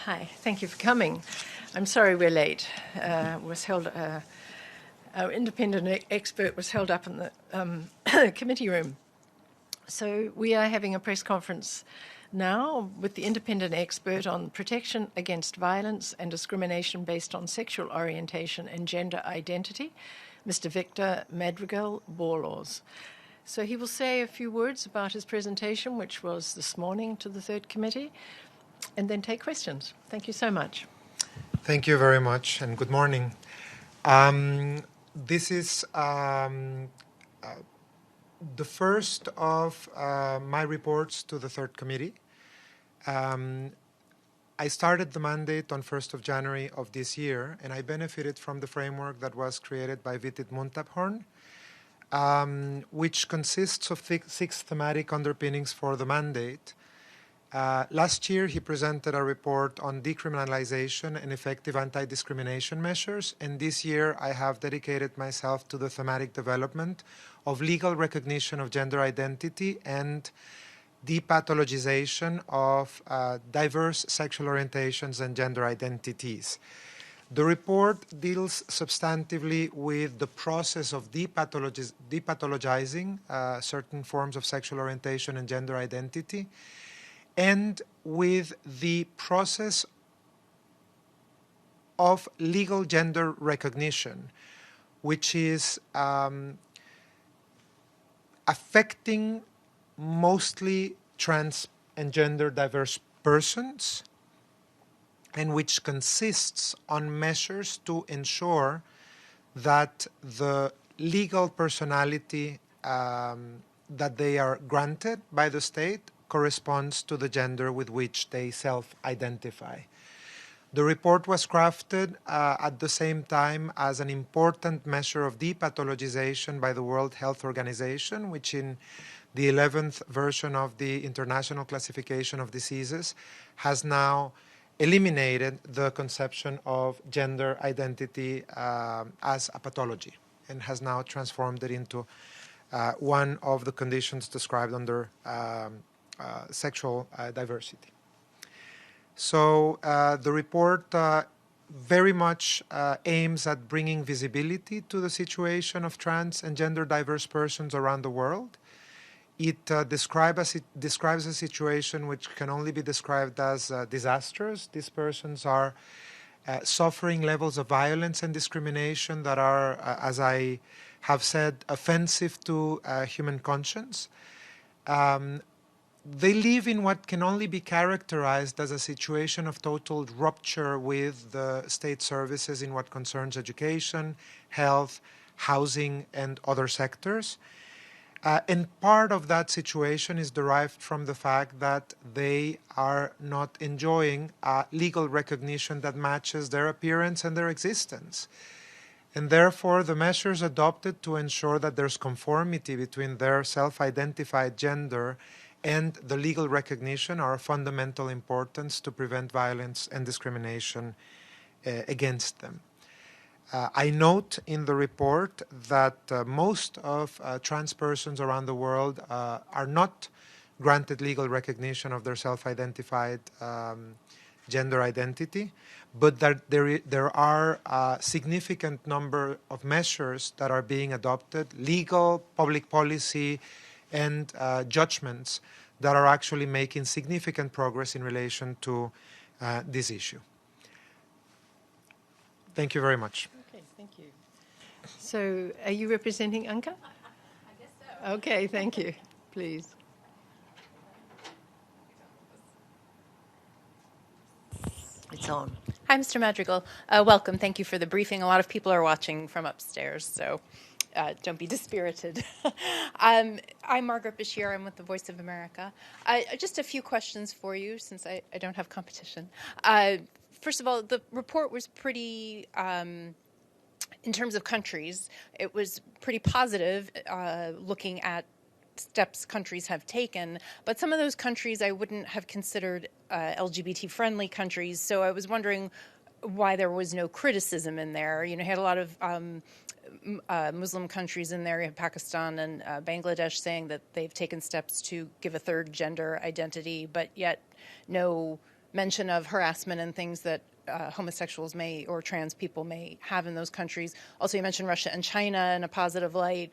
Hi, thank you for coming. I'm sorry we're late. Our independent expert was held up in the committee room. So we are having a press conference now with the independent expert on protection against violence and discrimination based on sexual orientation and gender identity, Mr. Victor Madrigal-Borlaug. So he will say a few words about his presentation, which was this morning to the third committee, and then take questions. Thank you so much. Thank you very much, and good morning. This is the first of my reports to the third committee. I started the mandate on 1st of January of this year, and I benefited from the framework that was created by Vitit Muntaphorn, which consists of six thematic underpinnings for the mandate. Last year, he presented a report on decriminalization and effective anti-discrimination measures, and this year I have dedicated myself to the thematic development of legal recognition of gender identity and depathologization of diverse sexual orientations and gender identities. The report deals substantively with the process of depathologizing certain forms of sexual orientation and gender identity, and with the process of legal gender recognition, which is affecting mostly trans and gender diverse persons, and which consists on measures to ensure that the legal personality that they are granted by the state corresponds to the gender with which they self-identify. The report was crafted at the same time as an important measure of depathologization by the World Health Organization, which in the 11th version of the International Classification of Diseases has now eliminated the conception of gender identity as a pathology and has now transformed it into one of the conditions described under sexual diversity. So the report very much aims at bringing visibility to the situation of trans and gender diverse persons around the world. It describes a situation which can only be described as disastrous. These persons are suffering levels of violence and discrimination that are, as I have said, offensive to human conscience. They live in what can only be characterized as a situation of total rupture with the state services in what concerns education, health, housing, and other sectors. And part of that situation is derived from the fact that they are not enjoying legal recognition that matches their appearance and their existence. And therefore, the measures adopted to ensure that there's conformity between their self-identified gender and the legal recognition are of fundamental importance to prevent violence and discrimination against them. I note in the report that most of trans persons around the world are not granted legal recognition of their self-identified gender identity, but that there are a significant number of measures that are being adopted, legal, public policy, and judgments that are actually making significant progress in relation to this issue. Thank you very much. Okay, thank you. So are you representing UNCA? I guess so. Okay, thank you. Please. It's on. Hi, Mr. Madrigal. Welcome. Thank you for the briefing. A lot of people are watching from upstairs, so don't be dispirited. I'm Margaret Bashir. I'm with the Voice of America. Just a few questions for you, since I don't have competition. First of all, the report was pretty, in terms of countries, it was pretty positive looking at steps countries have taken, but some of those countries I wouldn't have considered LGBT-friendly countries, so I was wondering why there was no criticism in there. You know, you had a lot of Muslim countries in there. You have Pakistan and Bangladesh saying that they've taken steps to give a third gender identity, but yet no mention of harassment and things that homosexuals may or trans people may have in those countries. Also, you mentioned Russia and China in a positive light,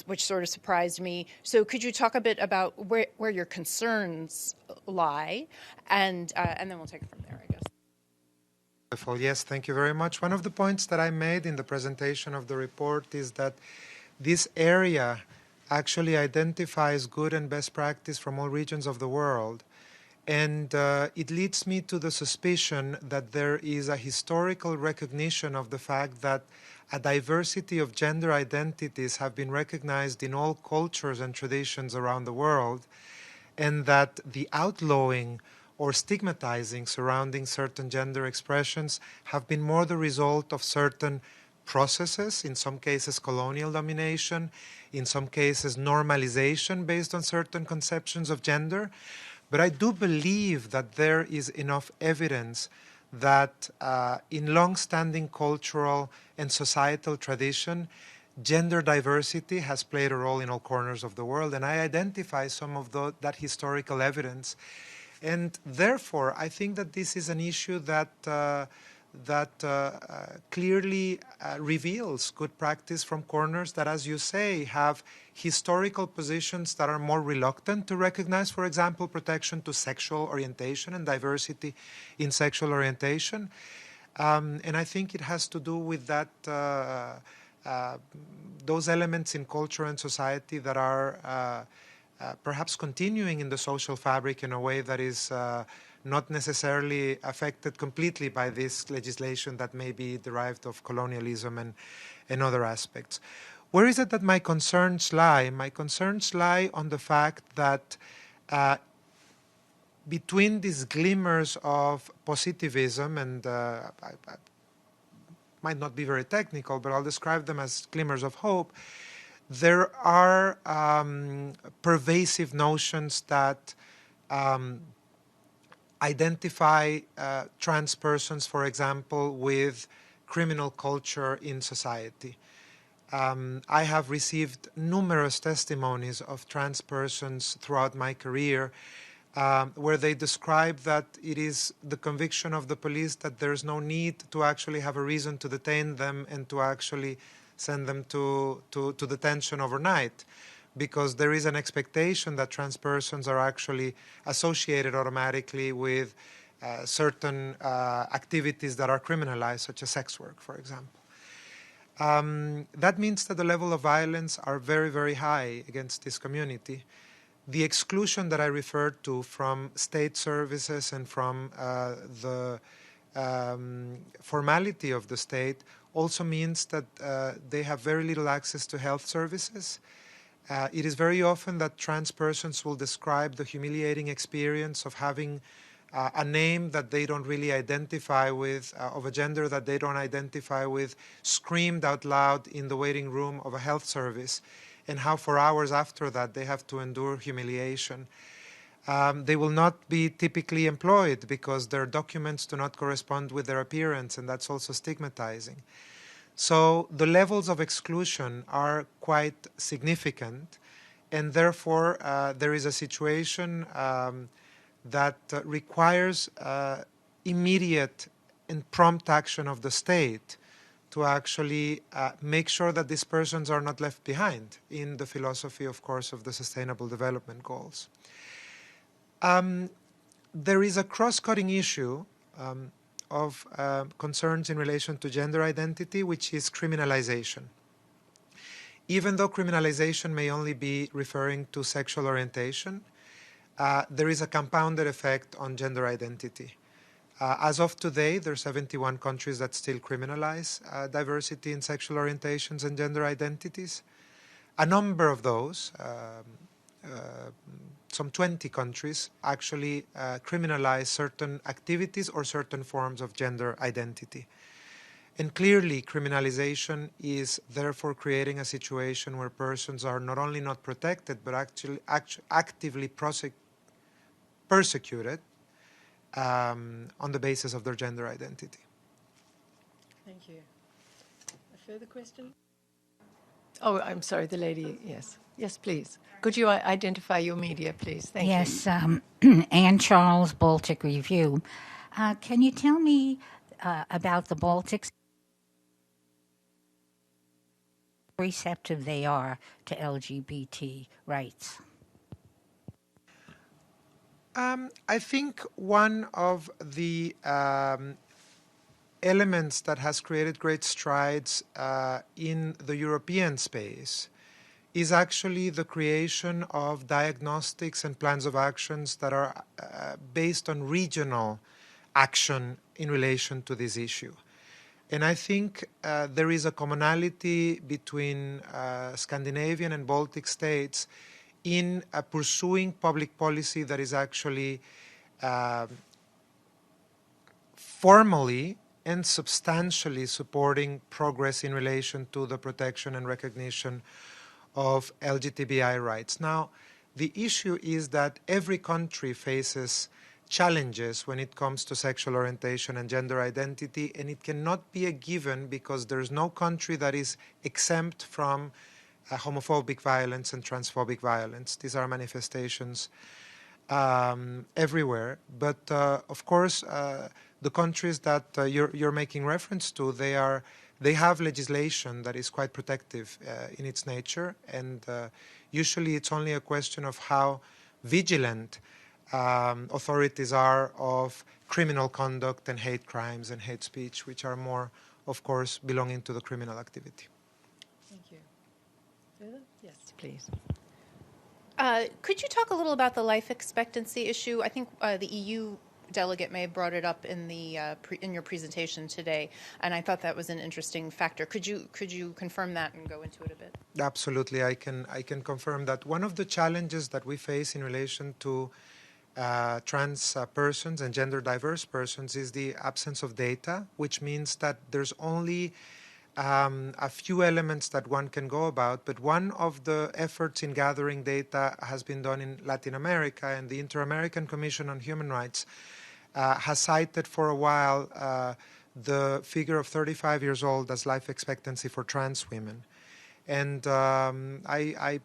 which sort of surprised me. So could you talk a bit about where your concerns lie, and then we'll take it from there, I guess. Wonderful. Yes, thank you very much. One of the points that I made in the presentation of the report is that this area actually identifies good and best practice from all regions of the world. And it leads me to the suspicion that there is a historical recognition of the fact that a diversity of gender identities have been recognized in all cultures and traditions around the world, and that the outlawing or stigmatizing surrounding certain gender expressions have been more the result of certain processes, in some cases colonial domination, in some cases normalization based on certain conceptions of gender. But I do believe that there is enough evidence that in long-standing cultural and societal tradition, gender diversity has played a role in all corners of the world, and I identify some of that historical evidence. And therefore, I think that this is an issue that clearly reveals good practice from corners that, as you say, have historical positions that are more reluctant to recognize, for example, protection to sexual orientation and diversity in sexual orientation. And I think it has to do with that, those elements in culture and society that are perhaps continuing in the social fabric in a way that is not necessarily affected completely by this legislation that may be derived of colonialism and other aspects. Where is it that my concerns lie? My concerns lie on the fact that between these glimmers of positivism, and I might not be very technical, but I'll describe them as glimmers of hope, there are pervasive notions that identify trans persons, for example, with criminal culture in society. I have received numerous testimonies of trans persons throughout my career where they describe that it is the conviction of the police that there's no need to actually have a reason to detain them and to actually send them to detention overnight, because there is an expectation that trans persons are actually associated automatically with certain activities that are criminalized, such as sex work, for example. That means that the level of violence are very, very high against this community. The exclusion that I referred to from state services and from the formality of the state also means that they have very little access to health services. It is very often that trans persons will describe the humiliating experience of having a name that they don't really identify with, of a gender that they don't identify with, screamed out loud in the waiting room of a health service, and how for hours after that they have to endure humiliation. They will not be typically employed because their documents do not correspond with their appearance, and that's also stigmatizing. So the levels of exclusion are quite significant, and therefore there is a situation that requires immediate and prompt action of the state to actually make sure that these persons are not left behind in the philosophy, of course, of the Sustainable Development Goals. There is a cross-cutting issue of concerns in relation to gender identity, which is criminalization. Even though criminalization may only be referring to sexual orientation, there is a compounded effect on gender identity. As of today, there are 71 countries that still criminalize diversity in sexual orientations and gender identities. A number of those, some 20 countries, actually criminalize certain activities or certain forms of gender identity. And clearly, criminalization is therefore creating a situation where persons are not only not protected, but actually actively persecuted on the basis of their gender identity. Thank you. A further question? Oh, I'm sorry, the lady, yes. Yes, please. Could you identify your media, please? Thank you. Yes, Ann Charles, Baltic Review. Can you tell me about the Baltics? How receptive they are to LGBT rights? I think one of the elements that has created great strides in the European space is actually the creation of diagnostics and plans of actions that are based on regional action in relation to this issue. And I think there is a commonality between Scandinavian and Baltic states in pursuing public policy that is actually formally and substantially supporting progress in relation to the protection and recognition of LGBTI rights. Now, the issue is that every country faces challenges when it comes to sexual orientation and gender identity, and it cannot be a given because there's no country that is exempt from homophobic violence and transphobic violence. These are manifestations everywhere. But of course, the countries that you're making reference to, they have legislation that is quite protective in its nature, and usually it's only a question of how vigilant authorities are of criminal conduct and hate crimes and hate speech, which are more, of course, belonging to the criminal activity. Thank you. Further? Yes, please. Could you talk a little about the life expectancy issue? I think the EU delegate may have brought it up in the in your presentation today, and I thought that was an interesting factor. Could you confirm that and go into it a bit? Absolutely, I can confirm that one of the challenges that we face in relation to trans persons and gender diverse persons is the absence of data, which means that there's only a few elements that one can go about, but one of the efforts in gathering data has been done in Latin America, and the Inter-American Commission on Human Rights has cited for a while the figure of 35 years old as life expectancy for trans women. And I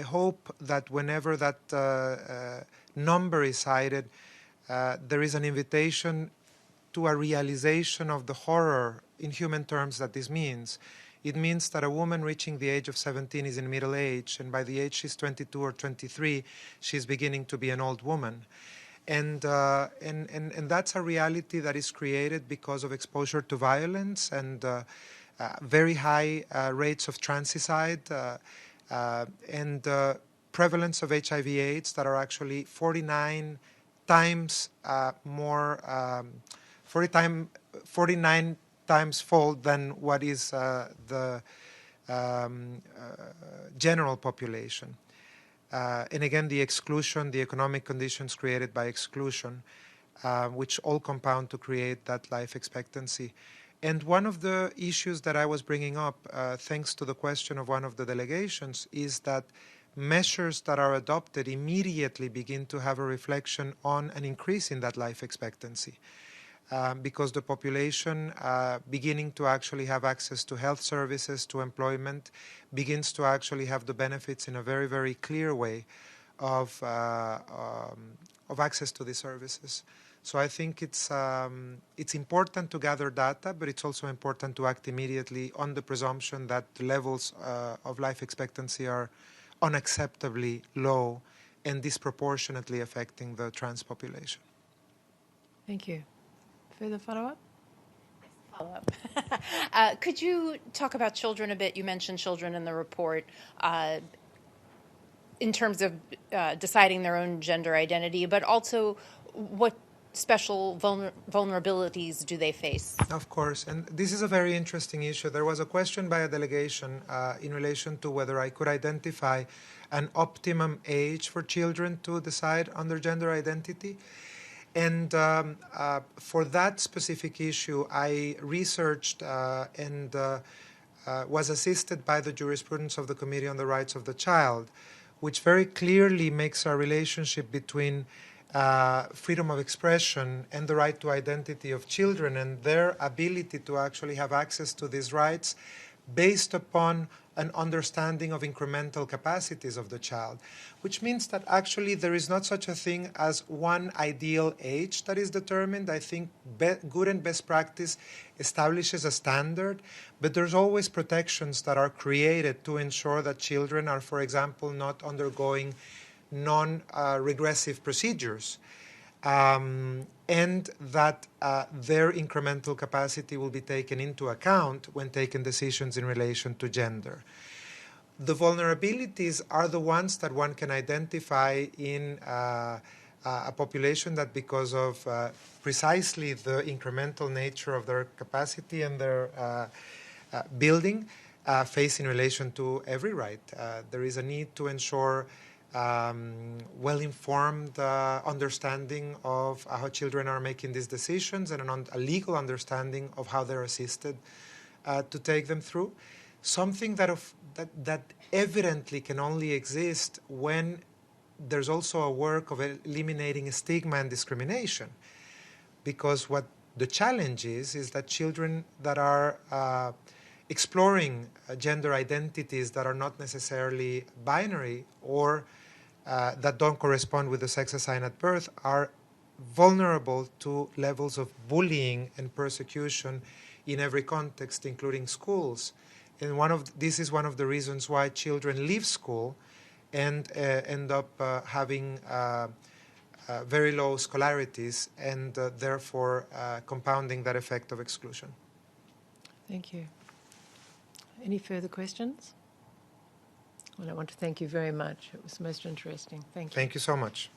hope that whenever that number is cited, there is an invitation to a realization of the horror in human terms that this means. It means that a woman reaching the age of 17 is in middle age, and by the age she's 22 or 23, she's beginning to be an old woman. And that's a reality that is created because of exposure to violence and very high rates of transicide and prevalence of HIV/AIDS that are actually 49 times more, 49 times fold than what is the general population. And again, the exclusion, the economic conditions created by exclusion, which all compound to create that life expectancy. And one of the issues that I was bringing up, thanks to the question of one of the delegations, is that measures that are adopted immediately begin to have a reflection on an increase in that life expectancy. Because the population beginning to actually have access to health services, to employment, begins to actually have the benefits in a very, very clear way of access to these services. So I think it's important to gather data, but it's also important to act immediately on the presumption that the levels of life expectancy are unacceptably low and disproportionately affecting the trans population. Thank you. Further follow-up? Follow-up. Could you talk about children a bit? You mentioned children in the report in terms of deciding their own gender identity, but also what special vulnerabilities do they face? Of course, and this is a very interesting issue. There was a question by a delegation in relation to whether I could identify an optimum age for children to decide on their gender identity. And for that specific issue, I researched and was assisted by the jurisprudence of the Committee on the Rights of the Child, which very clearly makes a relationship between freedom of expression and the right to identity of children and their ability to actually have access to these rights based upon an understanding of incremental capacities of the child, which means that actually there is not such a thing as one ideal age that is determined. I think good and best practice establishes a standard, but there's always protections that are created to ensure that children are, for example, not undergoing non-regressive procedures, and that their incremental capacity will be taken into account when taking decisions in relation to gender. The vulnerabilities are the ones that one can identify in a population that, because of precisely the incremental nature of their capacity and their building, face in relation to every right. There is a need to ensure well-informed understanding of how children are making these decisions, and a legal understanding of how they're assisted to take them through. Something that evidently can only exist when there's also a work of eliminating stigma and discrimination. Because what the challenge is that children that are exploring gender identities that are not necessarily binary or that don't correspond with the sex assigned at birth are vulnerable to levels of bullying and persecution in every context, including schools. And this is one of the reasons why children leave school and end up having very low scolarities, and therefore compounding that effect of exclusion. Thank you. Any further questions? Well, I want to thank you very much. It was most interesting. Thank you. Thank you so much.